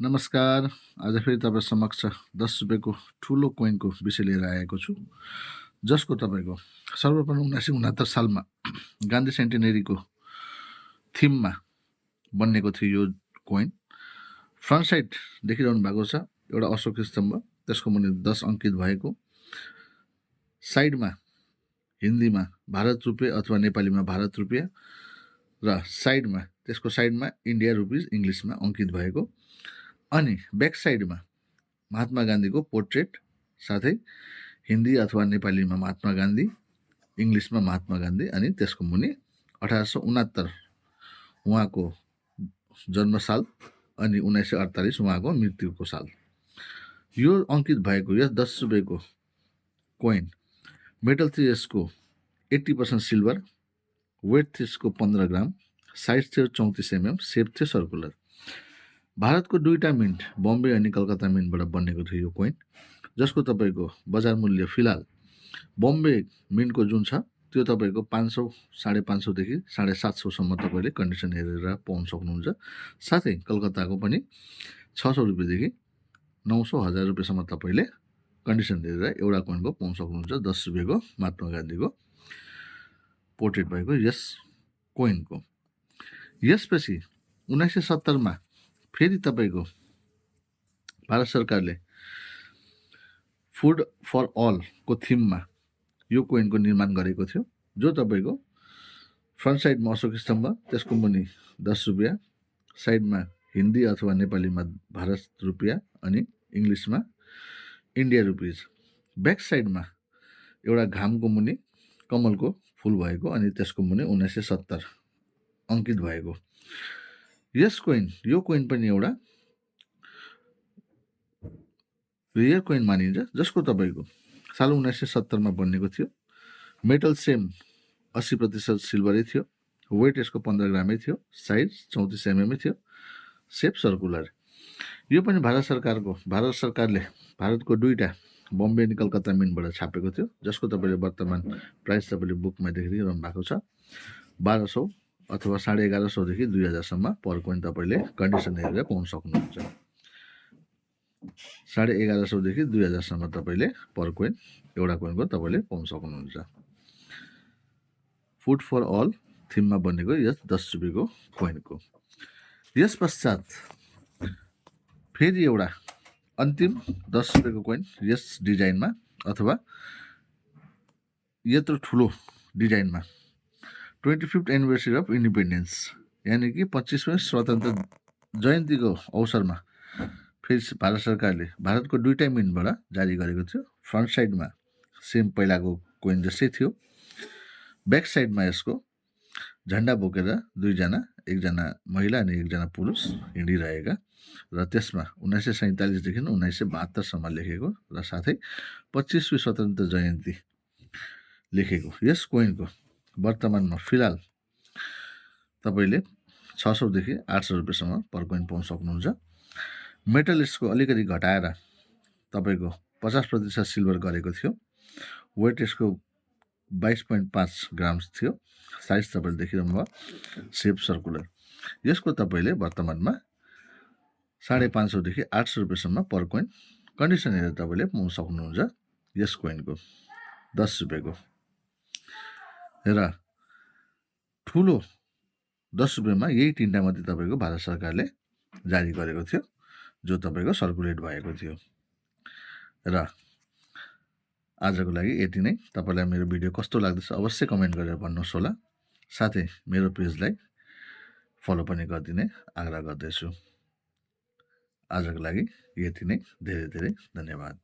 नमस्कार। आज फेरि तपाईँ समक्ष 10 रुपियाँको ठुलो कोइनको विषय लिएर आएको छु, जसको तपाईँको सर्वप्रथम 1969 सालमा गान्धी सेन्टिनेरीको थिममा बनिएको थियो यो कोइन। फ्रन्ट साइड देखिरहनु भएको छ एउटा अशोक स्तम्भ, त्यसको मुनि 10 अङ्कित भएको, साइडमा हिन्दीमा भारत रुपियाँ अथवा नेपालीमा भारत रुपियाँ र साइडमा त्यसको साइडमा इन्डिया रुपिज इङ्ग्लिसमा अङ्कित भएको, अनि ब्याक साइडमा महात्मा गान्धीको पोर्ट्रेट, साथै हिन्दी अथवा नेपालीमा महात्मा गान्धी, इङ्ग्लिसमा महात्मा गान्धी, अनि त्यसको मुनि 1869 उहाँको जन्मसाल अनि 1948 उहाँको मृत्युको साल। यो अङ्कित भएको यस 10 रुपियाँको कोइन मेटल थियो यसको 80% सिल्भर, वेट थियो यसको 15 ग्राम, साइज थियो 34 mm, सेप थियो सर्कुलर। भारतको दुईटा मिन्ट बम्बे अनि कलकत्ता मिन्टबाट बनेको थियो यो कोइन, जसको तपाईँको बजार मूल्य फिलहाल बम्बे मिन्टको जुन छ त्यो तपाईँको 500, 550 देखि 750 सम्म तपाईँले कन्डिसन हेरेर पाउन सक्नुहुन्छ। साथै कलकत्ताको पनि 600 रुपियाँदेखि 900, 1000 रुपियाँसम्म तपाईँले कन्डिसन हेरेर एउटा कोइनको पाउन सक्नुहुन्छ। 10 रुपियाँको महात्मा गान्धीको पोर्ट्रेट भएको यस कोइनको। यसपछि 1970 फेरि तपाईँको भारत सरकारले फुड फर अलको थिममा यो कोइनको निर्माण गरेको थियो, जो तपाईँको फ्रन्ट साइडमा अशोक स्तम्भ, त्यसको मुनि 10 रुपियाँ, साइडमा हिन्दी अथवा नेपालीमा भारत रुपियाँ अनि इङ्ग्लिसमा इन्डिया रुपिज, ब्याक साइडमा एउटा घामको मुनि कमलको फुल भएको अनि त्यसको मुनि 1970 अङ्कित भएको यस कोइन। यो कोइन पनि एउटा रियर कोइन मानिन्छ, जसको तपाईँको साल 1970 बनिएको थियो। मेटल सेम 80% सिल्भरै थियो, वेट यसको 15 ग्रामै थियो, साइज 34 mm थियो, सेप सर्कुलर। यो पनि भारत सरकारले भारतको दुईटा बम्बे अनि कलकत्ता मिन्टबाट छापेको थियो, जसको तपाईँले वर्तमान प्राइस तपाईँले बुकमा देखिरहनु भएको छ 1200 अथवा 1150 देखि 2000 सम्म पर कोइन तपाईँले कन्डिसन हेरेर पाउन सक्नुहुन्छ। 1150 देखि 2000 सम्म तपाईँले पर कोइन एउटा कोइनको तपाईँले पाउन सक्नुहुन्छ। फुड फर अल थिममा बनेको यस 10 रुपियाँको कोइनको। यस पश्चात फेरि एउटा अन्तिम 10 रुपियाँको कोइन यस डिजाइनमा अथवा यत्रो ठुलो डिजाइनमा 25th एनिभर्सरी अफ इन्डिपेन्डेन्स, यानि कि 25वें स्वतन्त्र जयन्तीको अवसरमा फेरि भारत सरकारले भारतको दुईटै मिन्टबाट जारी गरेको थियो। फ्रन्ट साइडमा सेम पहिलाको कोइन जस्तै थियो, ब्याक साइडमा यसको झन्डा बोकेर एकजना महिला अनि एकजना पुरुष हिँडिरहेका, र त्यसमा 1947 देखि 1972 सम्म लेखेको र साथै 25वीं स्वतन्त्र जयन्ती लेखेको यस कोइनको वर्तमानमा फिलहाल तपाईँले 600 देखि 800 रुपियाँसम्म पर कोइन पाउन सक्नुहुन्छ। मेटल यसको अलिकति घटाएर तपाईँको 50% सिल्भर गरेको थियो, वेट यसको 22.5 ग्राम्स थियो, साइज तपाईँले देखिरहनु भयो, सेप सर्कुलर। यसको तपाईँले वर्तमानमा 550 देखि 800 रुपियाँसम्म पर कोइन कन्डिसन हेरेर तपाईँले पाउन सक्नुहुन्छ यस कोइनको 10 रुपियाँको। र ठुलो 10 रुपियाँमा यही तिनवटा मात्रै तपाईँको भारत सरकारले जारी गरेको थियो, जो तपाईँको सर्कुलेट भएको थियो। र आजको लागि यति नै। तपाईँलाई मेरो भिडियो कस्तो लाग्दैछ अवश्य कमेन्ट गरेर भन्नुहोस् होला, साथै मेरो पेजलाई फलो पनि गरिदिने आग्रह गर्दैछु। आजको लागि यति नै। धेरै धेरै धन्यवाद।